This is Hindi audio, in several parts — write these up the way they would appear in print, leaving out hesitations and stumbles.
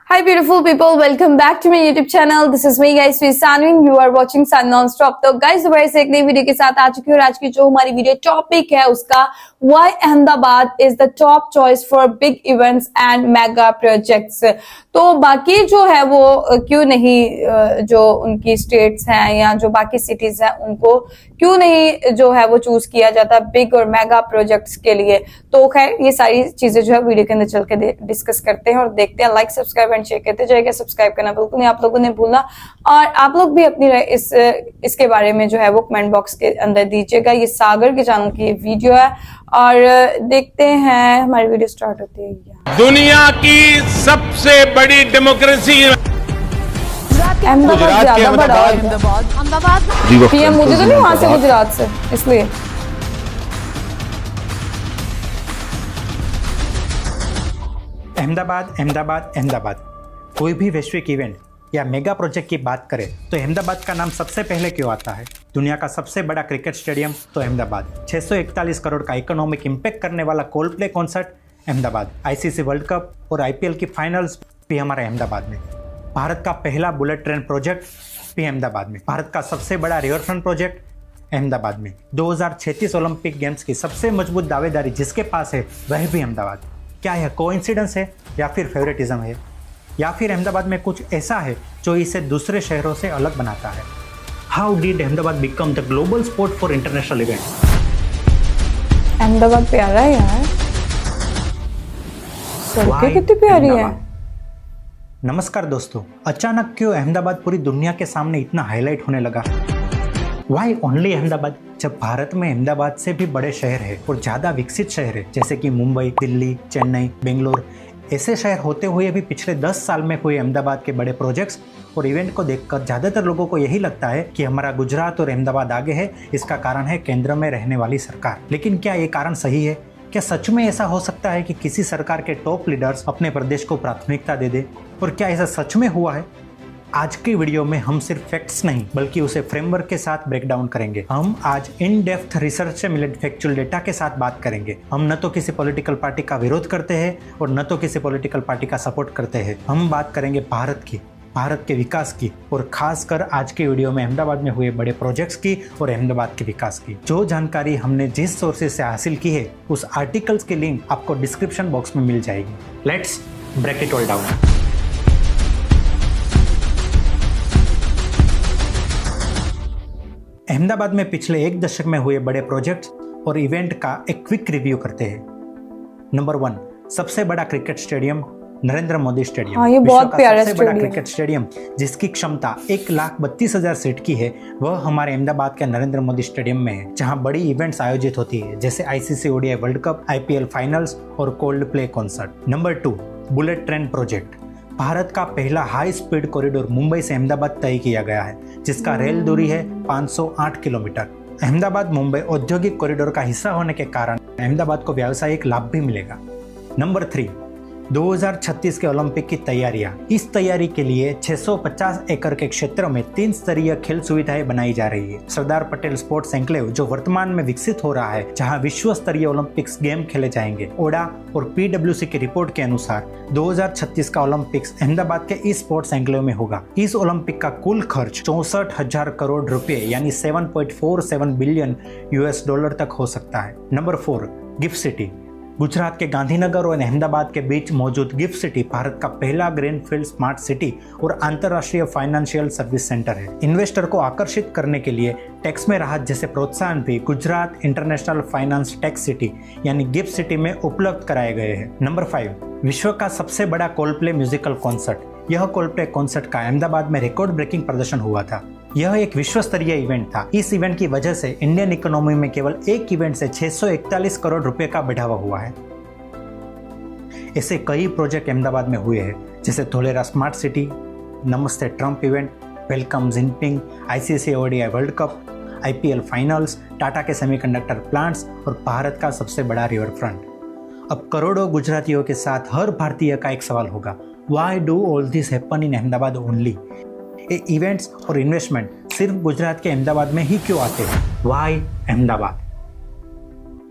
Hi beautiful people, welcome back to my YouTube channel. This is me guys, Sanwin. You are watching Sun Non-Stop. तो guys दोबारा से एक नई वीडियो के साथ आ चुकी हूँ। आज की जो हमारी वीडियो टॉपिक है उसका Why Ahmedabad is the top choice for big events and mega projects। तो बाकी जो है वो क्यों नहीं, जो उनकी स्टेट्स हैं या जो बाकी सिटीज हैं उनको क्यों नहीं जो है वो चूज किया जाता बिग और मेगा प्रोजेक्ट्स के लिए। तो खैर ये सारी चीजें जो है वीडियो के अंदर चल के डिस्कस करते हैं और देखते हैं। लाइक सब्सक्राइब एंड शेयर करते जाइएगा, सब्सक्राइब करना बिल्कुल नहीं आप लोगों ने भूलना, और आप लोग भी अपनी इसके बारे में जो है वो कमेंट बॉक्स के अंदर दीजिएगा। ये सागर के चैनल की वीडियो है और देखते हैं हमारी वीडियो स्टार्ट होती है। दुनिया की सबसे बड़ी डेमोक्रेसी अहमदाबाद ज्यादा बड़ा है। पीएम मुझे तो नहीं वहां से गुजरात से, इसलिए अहमदाबाद अहमदाबाद अहमदाबाद। कोई भी वैश्विक इवेंट या मेगा प्रोजेक्ट की बात करें तो अहमदाबाद का नाम सबसे पहले क्यों आता है? दुनिया का सबसे बड़ा क्रिकेट स्टेडियम तो अहमदाबाद, 641 करोड़ का इकोनॉमिक इम्पैक्ट करने वाला Coldplay concert Ahmedabad, ICC world cup और आईपीएल की फाइनल्स भी हमारे अहमदाबाद में, भारत का पहला बुलेट ट्रेन प्रोजेक्ट भी अहमदाबाद में, भारत का सबसे बड़ा रिवरफ्रंट प्रोजेक्ट अहमदाबाद में, 2036 ओलंपिक गेम्स की सबसे मजबूत दावेदारी जिसके पास है वह भी अहमदाबाद। क्या यह कोइंसिडेंस है या फिर फेवरेटिज्म है, या फिर अहमदाबाद में कुछ ऐसा है जो इसे दूसरे शहरों से अलग बनाता है? How did Ahmedabad become the global spot for international event? Ahmedabad प्यारा है यार, सड़कें कितनी प्यारी है। नमस्कार दोस्तों, अचानक क्यों अहमदाबाद पूरी दुनिया के सामने इतना हाईलाइट होने लगा? वाई ओनली अहमदाबाद, जब भारत में अहमदाबाद से भी बड़े शहर है और ज्यादा विकसित शहर है जैसे कि मुंबई, दिल्ली, चेन्नई, बेंगलोर, ऐसे शहर होते हुए भी पिछले 10 साल में हुए अहमदाबाद के बड़े प्रोजेक्ट्स और इवेंट को देखकर ज्यादातर लोगों को यही लगता है कि हमारा गुजरात और अहमदाबाद आगे है। इसका कारण है केंद्र में रहने वाली सरकार। लेकिन क्या ये कारण सही है? क्या सच में ऐसा हो सकता है कि किसी सरकार के टॉप लीडर्स अपने प्रदेश को प्राथमिकता दे दे? और क्या ऐसा सच में हुआ है? आज की वीडियो में हम सिर्फ फैक्ट्स नहीं बल्कि उसे फ्रेमवर्क के साथ ब्रेक डाउन करेंगे। हम आज इन डेप्थ रिसर्च से मिले फैक्चुअल डेटा के साथ बात करेंगे। हम न तो किसी पॉलिटिकल पार्टी का विरोध करते हैं और न तो किसी पॉलिटिकल पार्टी का सपोर्ट करते हैं। हम बात करेंगे भारत के विकास की, और खासकर आज के वीडियो में अहमदाबाद में हुए बड़े प्रोजेक्ट्स की और अहमदाबाद के विकास की। जो जानकारी हमने जिस सोर्सेज से हासिल की है उस आर्टिकल्स की लिंक आपको डिस्क्रिप्शन बॉक्स में मिल जाएगी। Let's break it all down. Ahmedabad में पिछले एक दशक में हुए बड़े प्रोजेक्ट्स और इवेंट का एक क्विक रिव्यू करते हैं। नंबर 1, सबसे बड़ा cricket stadium Narendra Modi stadium. हाँ, ये बहुत प्यारा सबसे बड़ा क्रिकेट स्टेडियम जिसकी क्षमता 1,32,000 सीट की है वह हमारे अहमदाबाद के नरेंद्र मोदी स्टेडियम में है, जहां बड़ी इवेंट्स आयोजित होती है जैसे ICC ODI World Cup, IPL finals और Coldplay concert. Number 2, bullet train project. Bharat का पहला हाई स्पीड कॉरिडोर मुंबई से अहमदाबाद तय किया गया है जिसका रेल दूरी है 508 किलोमीटर। अहमदाबाद मुंबई औद्योगिक कॉरिडोर का हिस्सा होने के कारण अहमदाबाद को व्यावसायिक लाभ भी मिलेगा। नंबर 3, 2036 के ओलंपिक की तैयारियां। इस तैयारी के लिए 650 एकड़ के क्षेत्र में 3 स्तरीय खेल सुविधाएं बनाई जा रही है। सरदार पटेल स्पोर्ट्स एन्क्लेव जो वर्तमान में विकसित हो रहा है, जहां विश्व स्तरीय ओलंपिक्स गेम खेले जाएंगे। ओडा और पीडब्ल्यूसी की रिपोर्ट के अनुसार 2036 का ओलंपिक्स अहमदाबाद के इस स्पोर्ट्स एन्क्लेव में होगा। इस ओलंपिक का कुल खर्च 64,000 करोड़ रुपए यानी 7.47 बिलियन US डॉलर तक हो सकता है। Number 4, gift city. गुजरात के गांधीनगर और अहमदाबाद के बीच मौजूद गिफ्ट सिटी भारत का पहला ग्रीनफील्ड स्मार्ट सिटी और अंतर्राष्ट्रीय फाइनेंशियल सर्विस सेंटर है। इन्वेस्टर को आकर्षित करने के लिए टैक्स में राहत जैसे प्रोत्साहन भी Gujarat international finance tax city यानी गिफ्ट सिटी में उपलब्ध कराए गए हैं। नंबर 5, विश्व का सबसे बड़ा कोल्डप्ले म्यूजिकल कॉन्सर्ट। यह कोल्डप्ले कॉन्सर्ट का अहमदाबाद में रिकॉर्ड ब्रेकिंग प्रदर्शन हुआ था। यह एक विश्व स्तरीय इवेंट था। इस इवेंट की वजह से इंडियन इकोनॉमी में केवल एक इवेंट से 641 करोड़ रुपए का बढ़ावा हुआ है। ऐसे कई प्रोजेक्ट अहमदाबाद में हुए हैं जैसे धोलेरा स्मार्ट सिटी, नमस्ते Trump event, welcome Jinping, ICC ODI World Cup, IPL finals, Tata के सेमीकंडक्टर प्लांट्स और भारत का सबसे बड़ा रिवर फ्रंट। अब करोड़ों गुजरातियों के साथ हर भारतीय का एक सवाल होगा, why do all this happen in Ahmedabad only? ये इवेंट्स और इन्वेस्टमेंट सिर्फ गुजरात के अहमदाबाद में ही क्यों आते हैं? व्हाई अहमदाबाद?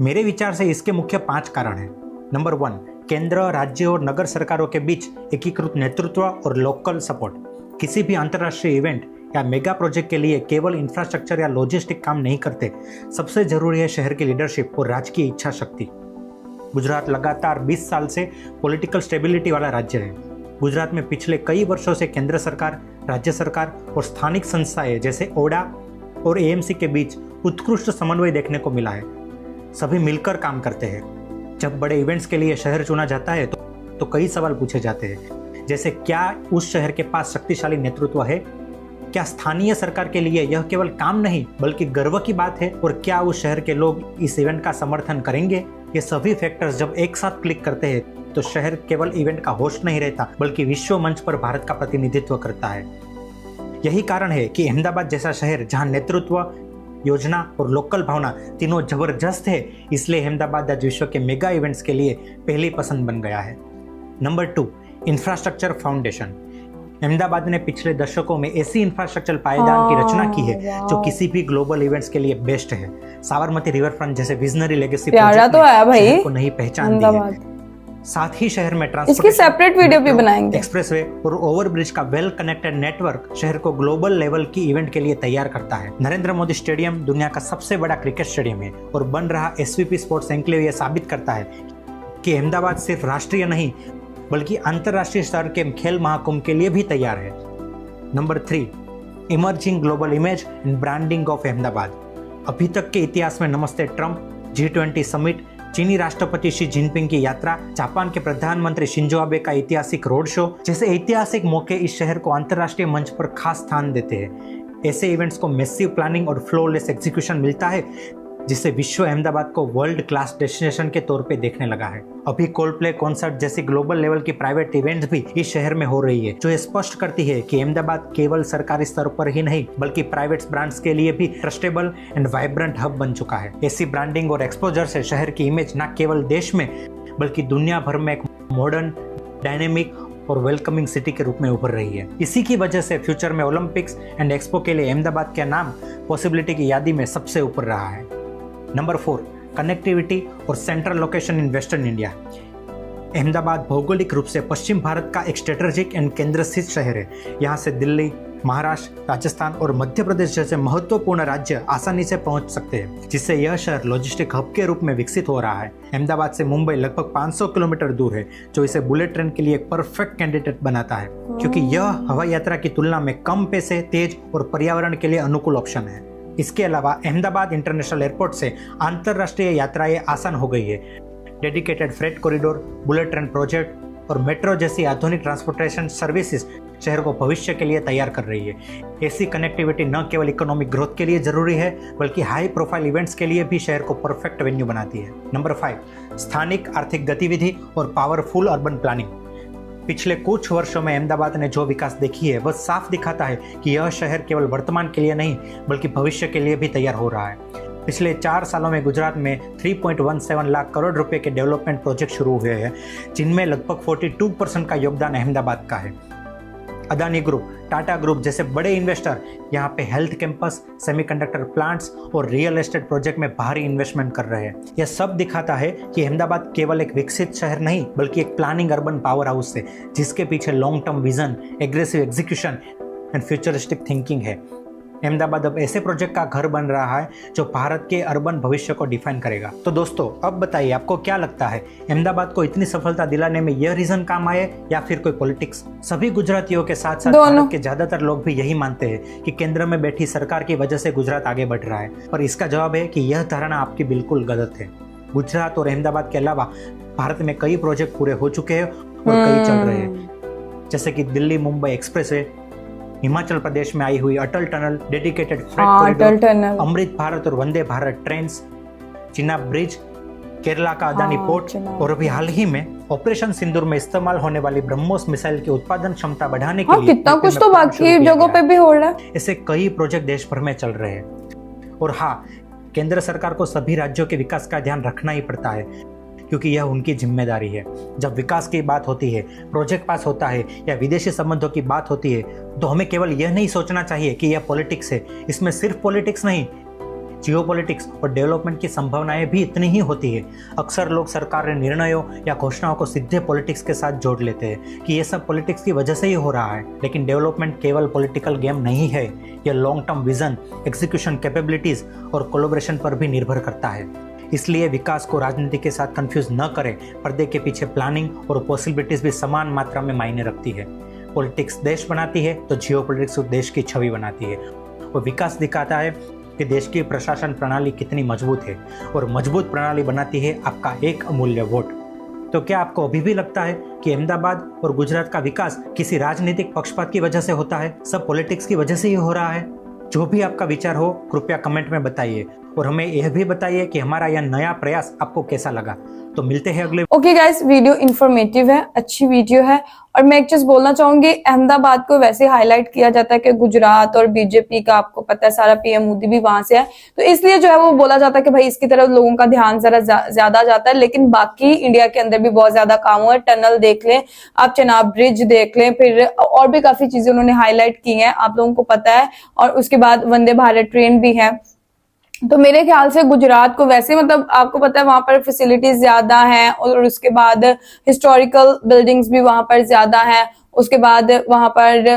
मेरे विचार से इसके मुख्य 5 कारण हैं। नंबर 1, केंद्र, राज्य और नगर सरकारों के बीच एकीकृत नेतृत्व और लोकल सपोर्ट। किसी भी अंतर्राष्ट्रीय इवेंट या मेगा प्रोजेक्ट के लिए केवल इंफ्रास्ट्रक्चर या लॉजिस्टिक काम नहीं करते, सबसे जरूरी है शहर की लीडरशिप और राजकीय इच्छा शक्ति। गुजरात लगातार 20 साल से पॉलिटिकल स्टेबिलिटी वाला राज्य है। गुजरात में पिछले कई वर्षों से केंद्र सरकार, राज्य सरकार और स्थानिक संस्थाएं जैसे ओडा और एएमसी के बीच उत्कृष्ट समन्वय देखने को मिला है। सभी मिलकर काम करते हैं। जब बड़े इवेंट्स के लिए शहर चुना जाता है तो कई सवाल पूछे जाते हैं, जैसे क्या उस शहर के पास शक्तिशाली नेतृत्व है, क्या स्थानीय सरकार के लिए यह केवल काम नहीं बल्कि गर्व की बात है, और क्या उस शहर के लोग इस इवेंट का समर्थन करेंगे। ये सभी फैक्टर्स जब एक साथ क्लिक करते हैं तो शहर केवल इवेंट का होस्ट नहीं रहता बल्कि विश्व मंच पर भारत का प्रतिनिधित्व करता है। यही कारण है कि अहमदाबाद जैसा शहर, जहां नेतृत्व, योजना और लोकल भावना तीनों जबरदस्त है, इसलिए अहमदाबाद आज विश्व के मेगा इवेंट्स के लिए पहली पसंद बन गया है। Number 2, infrastructure foundation. अहमदाबाद ने पिछले दशकों में ऐसी इंफ्रास्ट्रक्चर पायदान की रचना की है जो किसी भी ग्लोबल इवेंट्स के लिए बेस्ट है। साबरमती रिवर फ्रंट जैसे विजनरी लेगेसी प्रोजेक्ट शहर को नई पहचान दी है। साथ ही शहर में इसकी सेपरेट वीडियो भी बनाएंगे। एक्सप्रेसवे और ओवरब्रिज का वेल कनेक्टेड नेटवर्क शहर को ग्लोबल लेवल की इवेंट के लिए तैयार करता है। नरेंद्र मोदी स्टेडियम दुनिया का सबसे बड़ा क्रिकेट स्टेडियम है और बन रहा एसवीपी स्पोर्ट्स एन्क्लेव यह साबित करता है कि अहमदाबाद सिर्फ राष्ट्रीय नहीं बल्कि अंतर्राष्ट्रीय स्तर के खेल महाकुंभ के लिए भी तैयार है। Number 3, emerging global image and branding of Ahmedabad. अभी तक के इतिहास में नमस्ते ट्रंप, G20 समिट, चीनी राष्ट्रपति शी जिनपिंग की यात्रा, जापान के प्रधानमंत्री शिंजो आबे का ऐतिहासिक रोड शो जैसे ऐतिहासिक मौके इस शहर को अंतर्राष्ट्रीय मंच पर खास स्थान देते हैं। ऐसे इवेंट्स को मैसिव प्लानिंग और फ्लोलेस एग्जीक्यूशन मिलता है, जिससे विश्व अहमदाबाद को वर्ल्ड क्लास डेस्टिनेशन के तौर पे देखने लगा है। अभी कोल्डप्ले कॉन्सर्ट जैसी ग्लोबल लेवल की प्राइवेट इवेंट्स भी इस शहर में हो रही है, जो ये स्पष्ट करती है कि अहमदाबाद केवल सरकारी स्तर पर ही नहीं बल्कि प्राइवेट ब्रांड्स के लिए भी ट्रस्टेबल एंड वाइब्रेंट हब बन चुका है। ऐसी ब्रांडिंग और एक्सपोजर से शहर की इमेज न केवल देश में बल्कि दुनिया भर में एक मॉडर्न, डायनेमिक और वेलकमिंग सिटी के रूप में उभर रही है। इसी की वजह से फ्यूचर में ओलंपिक्स एंड एक्सपो के लिए अहमदाबाद का नाम पॉसिबिलिटी की यादी में सबसे ऊपर रहा है। नंबर 4, कनेक्टिविटी और central location in western India. Ahmedabad भौगोलिक रूप से पश्चिम भारत का एक स्ट्रेटेजिक एंड केंद्र स्थित शहर है। यहाँ से दिल्ली, महाराष्ट्र, राजस्थान और मध्य प्रदेश जैसे महत्वपूर्ण राज्य आसानी से पहुंच सकते हैं, जिससे यह शहर लॉजिस्टिक हब के रूप में विकसित हो रहा है। अहमदाबाद से मुंबई लगभग 500 किलोमीटर दूर है, जो इसे बुलेट ट्रेन के लिए एक परफेक्ट कैंडिडेट बनाता है, क्योंकि यह हवाई यात्रा की तुलना में कम पैसे, तेज और पर्यावरण के लिए अनुकूल ऑप्शन है। इसके अलावा अहमदाबाद इंटरनेशनल एयरपोर्ट से अंतर्राष्ट्रीय यात्राएं आसान हो गई है। Dedicated freight corridor, bullet train project और मेट्रो जैसी आधुनिक ट्रांसपोर्टेशन सर्विसेज शहर को भविष्य के लिए तैयार कर रही है। ऐसी कनेक्टिविटी न केवल इकोनॉमिक ग्रोथ के लिए जरूरी है बल्कि हाई प्रोफाइल इवेंट्स के लिए भी शहर को परफेक्ट वेन्यू बनाती है। नंबर 5, स्थानिक आर्थिक गतिविधि और पावरफुल अर्बन प्लानिंग। पिछले कुछ वर्षों में अहमदाबाद ने जो विकास देखी है वह साफ दिखाता है कि यह शहर केवल वर्तमान के लिए नहीं बल्कि भविष्य के लिए भी तैयार हो रहा है। पिछले 4 सालों में गुजरात में 3.17 लाख करोड़ रुपए के डेवलपमेंट प्रोजेक्ट शुरू हुए हैं, जिनमें लगभग 42% का योगदान अहमदाबाद का है। अदानी ग्रुप, टाटा ग्रुप जैसे बड़े इन्वेस्टर यहाँ पे हेल्थ कैंपस, सेमीकंडक्टर प्लांट्स और रियल एस्टेट प्रोजेक्ट में भारी इन्वेस्टमेंट कर रहे हैं। यह सब दिखाता है कि अहमदाबाद केवल एक विकसित शहर नहीं बल्कि एक प्लानिंग अर्बन पावर हाउस है, जिसके पीछे long term vision, aggressive execution and futuristic thinking है। अहमदाबाद अब ऐसे प्रोजेक्ट का घर बन रहा है जो भारत के अर्बन भविष्य को डिफाइन करेगा। तो दोस्तों, अब बताइए आपको क्या लगता है, अहमदाबाद को इतनी सफलता दिलाने में यह रीजन काम आए या फिर कोई पॉलिटिक्स? सभी गुजरातियों के साथ साथ भारत के ज्यादातर लोग भी यही मानते हैं कि केंद्र में बैठी सरकार की वजह से गुजरात आगे बढ़ रहा है, पर इसका जवाब है कि यह धारणा आपकी बिल्कुल गलत है। गुजरात और अहमदाबाद के अलावा भारत में कई प्रोजेक्ट पूरे हो चुके हैं और कई चल रहे हैं, जैसे कि दिल्ली मुंबई एक्सप्रेसवे, हिमाचल प्रदेश में आई हुई अटल tunnel, dedicated freight corridor, Amrit Bharat और वंदे भारत ट्रेन्स, चिनाब ब्रिज, केरला का अदानी पोर्ट और अभी हाल ही में ऑपरेशन सिंदूर में इस्तेमाल होने वाली ब्रह्मोस मिसाइल की उत्पादन क्षमता बढ़ाने के लिए कितना कुछ तो बाकी जगहों पे भी हो रहा है। ऐसे कई प्रोजेक्ट देश भर में चल रहे हैं। और हाँ, केंद्र सरकार को सभी राज्यों के विकास का ध्यान रखना ही पड़ता है, क्योंकि यह उनकी जिम्मेदारी है। जब विकास की बात होती है, प्रोजेक्ट पास होता है या विदेशी संबंधों की बात होती है, तो हमें केवल यह नहीं सोचना चाहिए कि यह पॉलिटिक्स है। इसमें सिर्फ पॉलिटिक्स नहीं, जियोपॉलिटिक्स और डेवलपमेंट की संभावनाएं भी इतनी ही होती है। अक्सर लोग सरकारी निर्णयों या घोषणाओं को सीधे पॉलिटिक्स के साथ जोड़ लेते हैं कि ये सब पॉलिटिक्स की वजह से ही हो रहा है, लेकिन डेवलपमेंट केवल पॉलिटिकल गेम नहीं है। यह long term vision, execution capabilities और कोलैबोरेशन पर भी निर्भर करता है। इसलिए विकास को राजनीति के साथ कंफ्यूज न करें। पर्दे के पीछे प्लानिंग और पॉसिबिलिटीज भी समान मात्रा में मायने रखती है। पॉलिटिक्स देश बनाती है तो जियोपॉलिटिक्स देश की छवि बनाती है। वो विकास दिखाता है कि देश की प्रशासन प्रणाली कितनी मजबूत है, और मजबूत प्रणाली बनाती है आपका एक अमूल्य वोट। तो क्या आपको अभी भी लगता है कि अहमदाबाद और गुजरात का विकास किसी राजनीतिक पक्षपात की वजह से होता है, सब पॉलिटिक्स की वजह से ही हो रहा है? जो भी आपका विचार हो कृपया कमेंट में बताइए, और हमें यह भी बताइए कि हमारा यह नया प्रयास आपको कैसा लगा। तो मिलते हैं अगले। ओके गाइस, वीडियो इंफॉर्मेटिव है, अच्छी वीडियो है। और मैं एक चीज बोलना चाहूंगी, अहमदाबाद को वैसे हाईलाइट किया जाता है कि गुजरात और बीजेपी का, आपको पता है सारा पीएम मोदी भी वहां से है, तो इसलिए जो है वो बोला जाता है कि भाई इसकी तरफ लोगों का ध्यान जरा ज्यादा जाता है। लेकिन बाकी इंडिया के अंदर भी बहुत ज्यादा काम हुआ है। टनल देख लें आप, चेनाब ब्रिज देख लें, फिर और भी काफी चीजें उन्होंने हाईलाइट की हैं, आप लोगों को पता है। और उसके बाद वंदे भारत ट्रेन भी है। तो मेरे ख्याल से गुजरात को वैसे मतलब आपको पता है वहां पर फैसिलिटीज ज्यादा हैं, और उसके बाद हिस्टोरिकल बिल्डिंग्स भी वहां पर ज्यादा हैं। उसके बाद वहां पर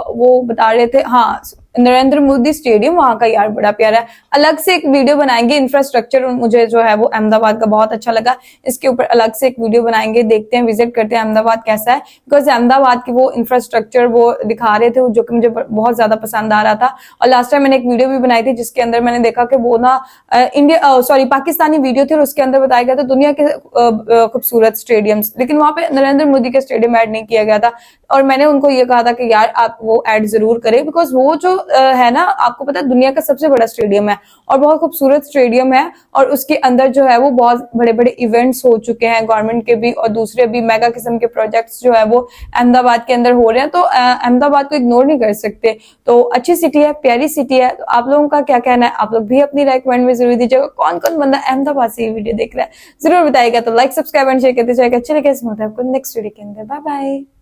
वो बता रहे थे, हाँ, नरेंद्र मोदी स्टेडियम वहां का यार बड़ा प्यारा है। अलग से एक वीडियो बनाएंगे, इंफ्रास्ट्रक्चर मुझे जो है वो अहमदाबाद का बहुत अच्छा लगा, इसके ऊपर अलग से एक वीडियो बनाएंगे, देखते हैं, विजिट करते हैं अहमदाबाद कैसा है। बिकॉज अहमदाबाद की वो इंफ्रास्ट्रक्चर वो दिखा रहे थे जो कि मुझे बहुत ज्यादा पसंद आ रहा था। और लास्ट टाइम मैंने एक वीडियो भी बनाई थी जिसके अंदर मैंने देखा कि वो ना पाकिस्तानी वीडियो थी, और उसके अंदर बताया गया था दुनिया के खूबसूरत स्टेडियम्स, लेकिन वहां पे नरेंद्र मोदी का स्टेडियम ऐड नहीं किया गया था। और मैंने उनको ये कहा था कि यार आप वो ऐड जरूर करें, बिकॉज वो जो है ना, आपको पता है दुनिया का सबसे बड़ा स्टेडियम है और बहुत खूबसूरत स्टेडियम है। और उसके अंदर जो है वो बहुत बड़े बड़े इवेंट्स हो चुके हैं गवर्नमेंट के भी, और दूसरे भी मेगा किस्म के प्रोजेक्ट्स जो है वो अहमदाबाद के अंदर हो रहे हैं। तो अहमदाबाद को इग्नोर नहीं कर सकते। तो अच्छी सिटी है, प्यारी सिटी है। तो आप लोगों का क्या कहना है, आप लोग भी अपनी राय कमेंट में जरूर दीजिएगा। कौन कौन बंदा अहमदाबाद से ये वीडियो देख रहा है जरूर बताइएगा। तो लाइक, सब्सक्राइब एंड शेयर करते जाएगा। चलिए, कैसे मिलता है आपको नेक्स्ट वीडियो के अंदर। Bye bye.